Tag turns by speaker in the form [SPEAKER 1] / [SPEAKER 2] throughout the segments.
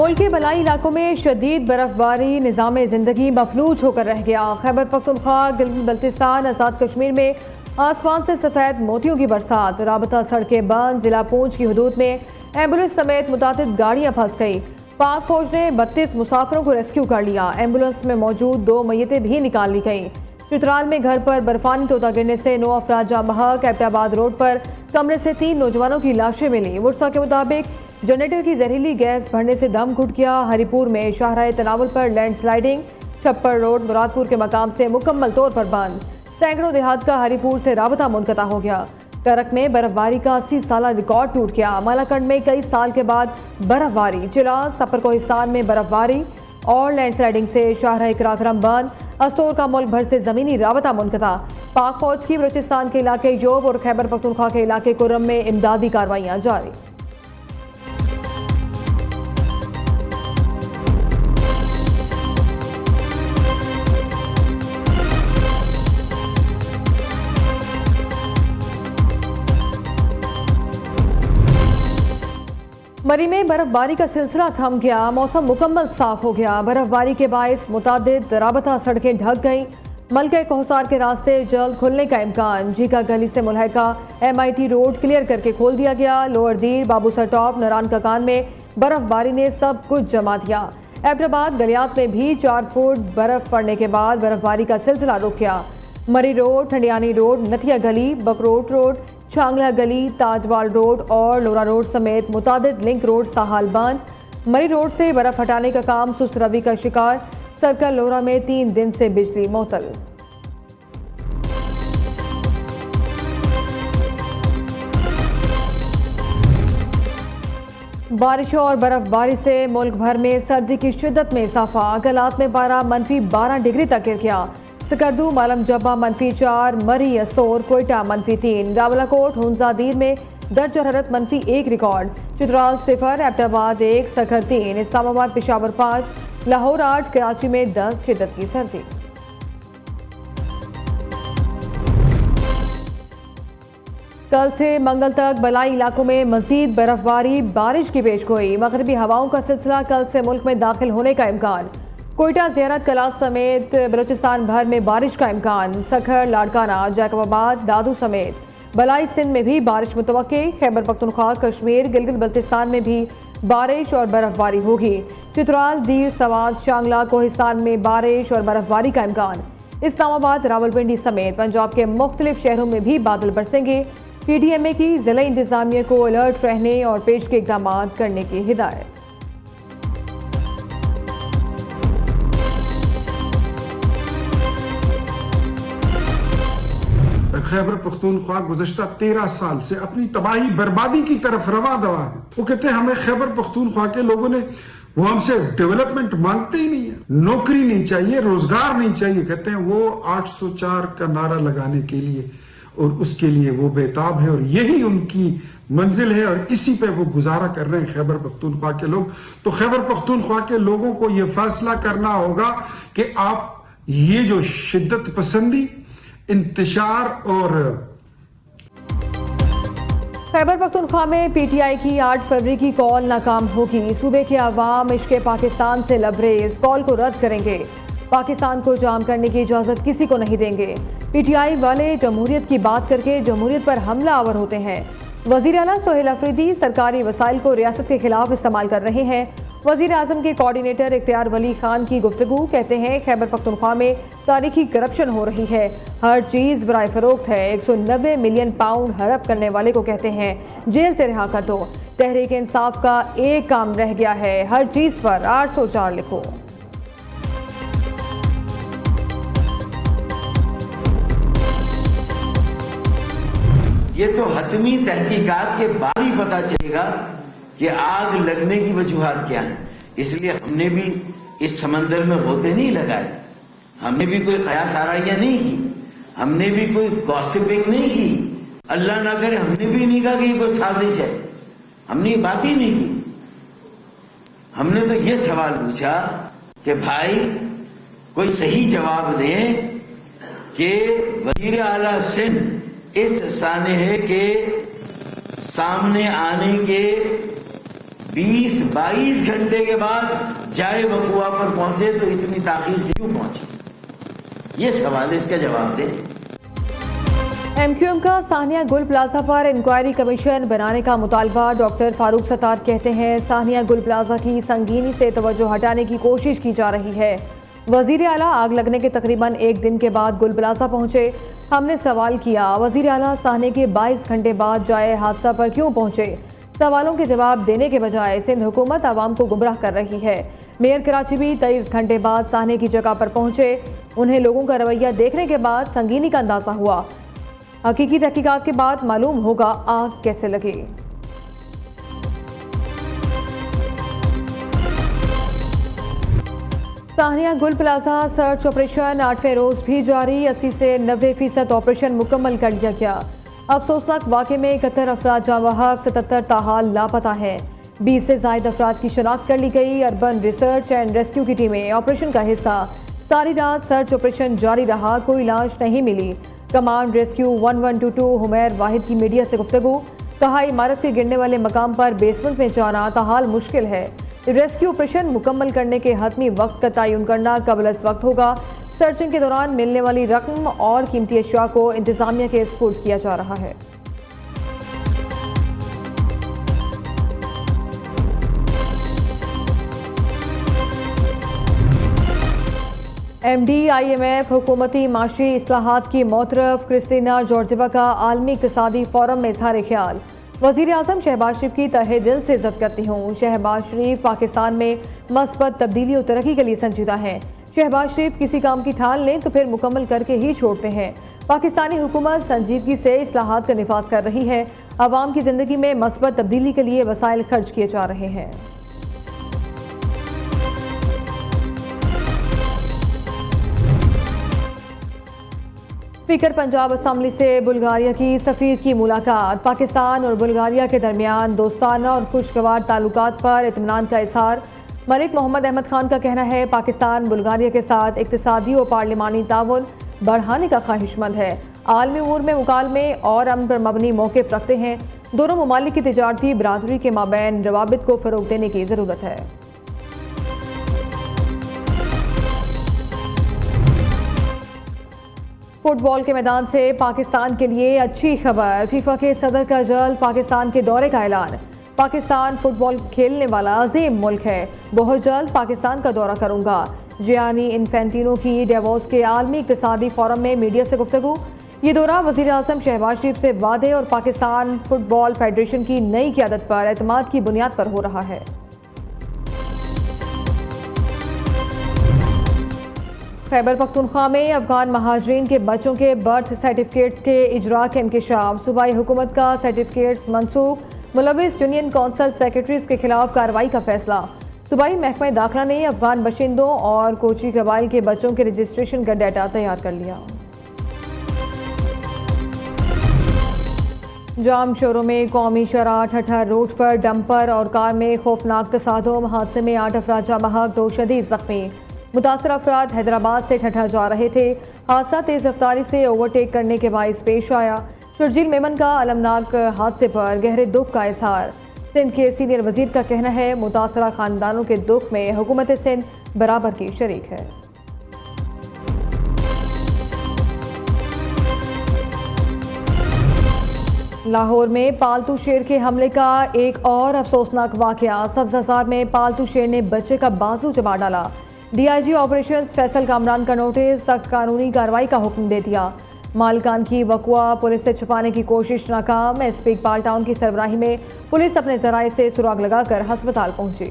[SPEAKER 1] मुल्क के बलाई इलाकों में शदीद बर्फबारी निज़ाम ज़िंदगी मफलूज होकर रह गया। खैबर पख्तूनख्वा, गिलगित बल्तिस्तान, आज़ाद कश्मीर में आसमान से सफ़ेद मोतियों की बरसात। राबता सड़कें बंद। जिला पूंछ की हदूद में एम्बुलेंस समेत मुतादिद गाड़ियाँ फंस गई। पाक फौज ने 32 मुसाफिरों को रेस्क्यू कर लिया। एम्बुलेंस में मौजूद 2 मैयतें भी निकाल ली गईं। चित्राल में घर पर बर्फानी तोता गिरने से 9 अफराद जाँ बहक। एबटाबाद रोड पर कमरे से 3 नौजवानों की लाशें मिली। वर्षा के मुताबिक जनरेटर की जहरीली गैस भरने से दम घुट गया। हरिपुर में शाहराह तनावुल पर लैंडस्लाइडिंग। छप्पर रोड मुरादपुर के मकाम से मुकम्मल तौर पर बंद। सैकड़ों देहात का हरिपुर से राबता मुनक़ता हो गया। करक में बर्फबारी का 80 साल रिकॉर्ड टूट गया। मालाकंड में कई साल के बाद बर्फबारी। चिलास सपर कोहिस्तान में बर्फबारी और लैंडस्लाइडिंग से शाहराह कराक्रम बंद। अस्तोर का मुल्क भर से ज़मीनी राबता मुनक़ता। पाक फौज की बलूचिस्तान के इलाके जोब और खैबर पख्तूनख्वा के इलाके कुर्रम में इमदादी कार्रवाइयाँ जारी। मरी में बर्फबारी का सिलसिला थम गया। मौसम मुकम्मल साफ हो गया। बर्फबारी के बायस मुतादिद राबता सड़कें ढक गईं। मलका कोहसार के रास्ते जल्द खुलने का इम्कान। जीका गली से मुल्हका MIT रोड क्लियर करके खोल दिया गया। लोअर दीर, बाबूसर टॉप, नरान ककान में बर्फबारी ने सब कुछ जमा दिया। एबटाबाद गलियात में भी 4 फुट बर्फ पड़ने के बाद बर्फबारी का सिलसिला रुक गया। मरी रोड, ठंडियानी रोड, नथिया गली, बकरोट रोड, छांगला गली, ताजवाल रोड और लोरा रोड समेत मुतादिद लिंक रोड ताहाल बंद। मरी रोड से बर्फ हटाने का काम सुस्त रवि का शिकार। सर्कल लोरा में 3 दिन से बिजली मुअत्तल। बारिशों और बर्फबारी से मुल्क भर में सर्दी की शिद्दत में इजाफा। गलात में पारा -12 डिग्री तक गिर गया। सकरदू, मालम जब्बा -4, मरी, अस्तोर, कोयटा -3, रावलाकोट, हुंजादीर में दर्ज हररत -1 रिकॉर्ड। चित्राल 0, एबटाबाद 1, सखर 3, इस्लामाबाद पेशावर 5, लाहौर 8, कराची में 10 शिद्दत की सर्दी। कल से मंगल तक बलाई इलाकों में मजीद बर्फबारी, बारिश की पेशगोई। मगरबी हवाओं का सिलसिला कल से मुल्क में दाखिल होने का इम्कान। कोयटा, ज़ियारत, कलात समेत बलूचिस्तान भर में बारिश का इम्कान। सखर, लाड़काना, जैकबाबाद, दादू समेत बलाई सिंध में भी बारिश मुतवक्के। खैबर पख्तूनख्वा, कश्मीर, गिलगित बल्तिस्तान में भी बारिश और बर्फबारी होगी। चित्राल, दीर, सवात, शांगला, कोहिस्तान में बारिश और बर्फबारी का इम्कान। इस्लामाबाद, रावलपिंडी समेत पंजाब के मुख्तलिफ शहरों में भी बादल बरसेंगे। PDMA की जिला इंतजामिया को अलर्ट रहने और पेश के इकदाम करने की हिदायत।
[SPEAKER 2] खैबर पख्तूनख्वा गुज़श्ता 13 साल से अपनी तबाही बर्बादी की तरफ रवा दवा है। वो कहते हैं हमें खैबर पख्तूनख्वा के लोगों ने, वो हमसे डेवलपमेंट मांगते ही नहीं है, नौकरी नहीं चाहिए, रोजगार नहीं चाहिए। कहते हैं वो 804 का नारा लगाने के लिए और उसके लिए वो बेताब है और यही उनकी मंजिल है और इसी पे वो गुजारा कर रहे हैं खैबर पख्तूनख्वा के लोग। तो खैबर पख्तूनख्वा के लोगों को ये फैसला करना होगा कि आप ये जो शिद्दत पसंदी, इंतशार और
[SPEAKER 1] खैबर पख्तूनख्वा में PTI की 8 फरवरी की कॉल नाकाम होगी। सूबे के अवाम इश्क़े पाकिस्तान से लबरेज, कॉल को रद्द करेंगे। पाकिस्तान को जाम करने की इजाज़त किसी को नहीं देंगे। PTI वाले जमहूरियत की बात करके जमहूरियत पर हमला आवर होते हैं। वज़ीर आला सोहेल अफरीदी सरकारी वसाइल को रियासत के खिलाफ इस्तेमाल कर रहे हैं। वज़ीर आज़म के कोऑर्डिनेटर इख्तियार वली खान की गुफ्तगू। कहते हैं खैबर पख्तूनख्वा में तारीखी करप्शन हो रही है, हर चीज़ बराए फरोख्त है। 190 मिलियन पाउंड हड़प करने वाले को कहते हैं जेल से रिहा कर दो। तहरीक इंसाफ का एक काम रह गया है, हर चीज़ पर 804 लिखो।
[SPEAKER 3] ये तो हतमी तहकीकात के बाद ही पता चलेगा कि आग लगने की वजूहात क्या है। इसलिए हमने भी इस समंदर में होते नहीं लगाए, हमने भी कोई कयास आराइयां नहीं की, हमने भी कोई गॉसिपिंग नहीं की। अल्लाह ना करे हमने भी नहीं कहा कि ये कोई साजिश है, हमने ये बात ही नहीं की। हमने तो ये सवाल पूछा कि भाई कोई सही जवाब दें कि वजीर आला सिंध इस सानहे के सामने आने के 20-22 घंटे के बाद जाए वकुआ पर पहुंचे तो इतनी ताखीर से क्यों पहुंचे? ये सवाल है, इसका जवाब दें।
[SPEAKER 1] एमक्यूएम का सानिया गुल प्लाजा पर इंक्वायरी कमीशन बनाने का मुतालबा। डॉक्टर फारूक सत्तार कहते हैं सानिया गुल प्लाजा की संगीनी से तवज्जो हटाने की कोशिश की जा रही है। वजीर आला आग लगने के तकरीबन एक दिन के बाद गुल प्लाजा पहुंचे। हमने सवाल किया वजीर आला साहने के 22 घंटे बाद जाए हादसा पर क्यों पहुंचे? सवालों के जवाब देने के बजाय सिंध हुकूमत आवाम को गुमराह कर रही है। मेयर कराची भी 23 घंटे बाद साहने की जगह पर पहुंचे। उन्हें लोगों का रवैया देखने के बाद संगीनी का अंदाजा हुआ। हकीकी तहकीकात के बाद मालूम होगा आग कैसे लगी। सानिया गुल प्लाजा सर्च ऑपरेशन 8वें रोज भी जारी। 80 से 90% ऑपरेशन मुकम्मल कर लिया गया। अफसोसनाक वाक़े में 71 अफराद जाँ बहक, 77 ताहाल लापता हैं। 20 से ज़ायद अफराद की शनाख्त कर ली गई। अर्बन रिसर्च एंड रेस्क्यू की टीमें ऑपरेशन का हिस्सा। सारी रात सर्च ऑपरेशन जारी रहा, कोई लाश नहीं मिली। कमांड रेस्क्यू 1122 हुमैर वाहिद की मीडिया से गुफ्तगू। कहा इमारत के गिरने वाले मकाम पर बेसमेंट में जाना ताहाल मुश्किल है। रेस्क्यू ऑपरेशन मुकम्मल करने के हतमी वक्त का तयन करना कबल इस वक्त होगा। सर्चिंग के दौरान मिलने वाली रकम और कीमती अशिया को इंतजामिया के स्पुर्द किया जा रहा है। MD IMF हुकूमती माशी इस्लाहात की मोतरफ। क्रिस्टीना जॉर्जिवा का आलमी इक़्तिसादी फोरम में इज़हार ख्याल। वज़ीर आज़म शहबाज शरीफ की तहे दिल से इज़्ज़त करती हूँ। शहबाज शरीफ पाकिस्तान में मस्बत तब्दीली और तरक्की के लिए संजीदा हैं। शहबाज शरीफ किसी काम की ठान लें तो फिर मुकम्मल करके ही छोड़ते हैं। पाकिस्तानी हुकूमत संजीदगी से इस्लाहात का निफाज कर रही है। आवाम की ज़िंदगी में मस्बत तब्दीली के लिए वसाइल खर्च किए जा रहे हैं। स्पीकर पंजाब असम्बली से बुल्गारिया की सफ़ीर की मुलाकात। पाकिस्तान और बुल्गारिया के दरमियान दोस्ताना और खुशगवार ताल्लुकात पर इत्मीनान का इज़हार। मलिक मोहम्मद अहमद खान का कहना है पाकिस्तान बुल्गारिया के साथ इक़्तिसादी और पार्लिमानी ताउन बढ़ाने का ख्वाहिशमंद है। आलमी उमूर में मुकालमे और अमन पर मबनी मौक़िफ़ रखते हैं। दोनों ममालिक की तिजारती बरादरी के माबैन रवाबित को फ़रोग़ देने की ज़रूरत है। फुटबॉल के मैदान से पाकिस्तान के लिए अच्छी खबर। फीफा के सदर का जल्द पाकिस्तान के दौरे का ऐलान। पाकिस्तान फुटबॉल खेलने वाला अजीम मुल्क है। बहुत जल्द पाकिस्तान का दौरा करूंगा। जियानी इन्फेंटिनो की डेवोस के आलमी इक़्तिसादी फोरम में मीडिया से गुफ्तगू। ये दौरा वज़ीर आज़म शहबाज शरीफ से वादे और पाकिस्तान फुटबॉल फेडरेशन की नई क़यादत पर एतमाद की बुनियाद पर हो रहा है। खैबर पख्तूनख्वा में अफगान महाजरीन के बच्चों के बर्थ सर्टिफिकेट्स के इजरा के इंकशाफ। सूबाई हुकूमत का सर्टिफिकेट्स मनसूख। मुलविस यूनियन कौंसल सेक्रेटरीज के खिलाफ कार्रवाई का फैसला। सूबाई महकमा दाखिला ने अफगान बशिंदों और कोची कबाइल के बच्चों के रजिस्ट्रेशन का डाटा तैयार कर लिया। जाम शोरों में कौमी शराह ठठा रोड पर डंपर और कार में खौफनाक तसादुम। हादसे में 8 अफराद जाँ बहक, 2 शदीद जख्मी। मुतासर अफराद हैदराबाद से ठठा जा रहे थे। हादसा तेज रफ्तारी से ओवरटेक करने के बाइस पेश आया। शर्जील मेमन का अलमनाक हादसे पर गहरे दुख का इजहार। सिंध के सीनियर वजीर का कहना है मुतासरा खानदानों के दुख में हुकूमत सिंध बराबर की शरीक है। लाहौर में पालतू शेर के हमले का एक और अफसोसनाक वाकया। सब्ज़ाज़ार में पालतू शेर ने बच्चे का बाजू चबा डाला। DIG ऑपरेशंस फैसल कामरान का नोटिस, सख्त कानूनी कार्रवाई का हुक्म दे दिया। मालकान की वकुआ पुलिस से छुपाने की कोशिश नाकाम। SP इकबाल टाउन की सरबराही में पुलिस अपने जराये से सुराग लगाकर हस्पताल पहुंची।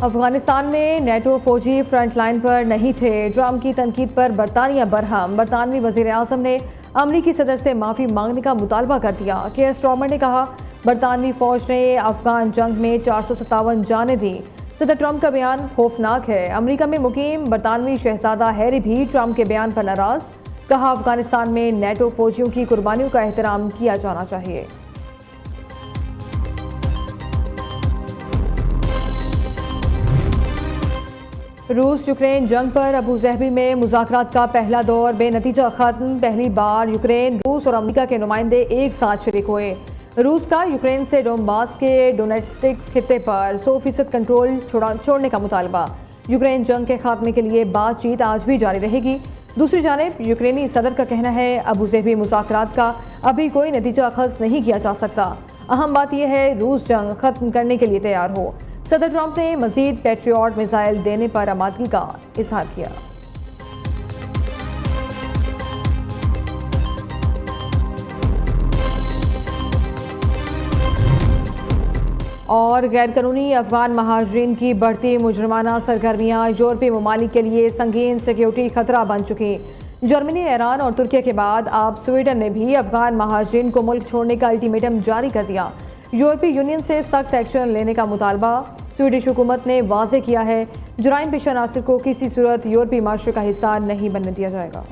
[SPEAKER 1] अफगानिस्तान में नेटो फौजी फ्रंट लाइन पर नहीं थे। ट्रंप की तनकीद पर बरतानिया बरहम। बरतानवी वजीर आज़म ने अमरीकी सदर से माफ़ी मांगने का मुतालबा कर दिया। केयर स्टार्मर ने कहा बरतानवी फौज ने अफगान जंग में 457 जानें दी। सदर ट्रंप का बयान खौफनाक है। अमेरिका में मुकीम बरतानवी शहजादा हैरी भी ट्रंप के बयान पर नाराज। कहा अफगानिस्तान में नेटो फौजियों की कुर्बानियों का एहतराम किया जाना चाहिए। रूस यूक्रेन जंग पर अबू ज़हबी में मुज़ाकरात का पहला दौर बेनतीजा खत्म। पहली बार यूक्रेन, रूस और अमेरिका के नुमाइंदे एक साथ शरीक हुए। रूस का यूक्रेन से डोनबास के डोनेट्स्क खित्ते पर 100% कंट्रोल छोड़ने का मुतालबा। यूक्रेन जंग के खात्मे के लिए बातचीत आज भी जारी रहेगी। दूसरी जानिब यूक्रेनी सदर का कहना है अबू ज़हबी मुज़ाकरात का अभी कोई नतीजा अखज़ नहीं किया जा सकता। अहम बात यह है रूस जंग खत्म करने के लिए तैयार हो। सदर ट्रंप ने मजीद पैट्रियट मिसाइल देने पर आमादगी का इजहार किया। और गैर कानूनी अफगान महाजरीन की बढ़ती मुजरमाना सरगर्मियाँ यूरोपीय ममालिक के लिए संगीन सिक्योरिटी खतरा बन चुकी। जर्मनी, ईरान और तुर्की के बाद अब स्वीडन ने भी अफगान महाजरीन को मुल्क छोड़ने का अल्टीमेटम जारी कर दिया। यूरोपीय यूनियन से सख्त एक्शन लेने का मुतालबा। स्वीडिश हुकूमत ने वाजे किया है जुराइम पेशा नासिर को किसी सूरत यूरोपीय माशरे का हिस्सा नहीं बनने दिया जाएगा।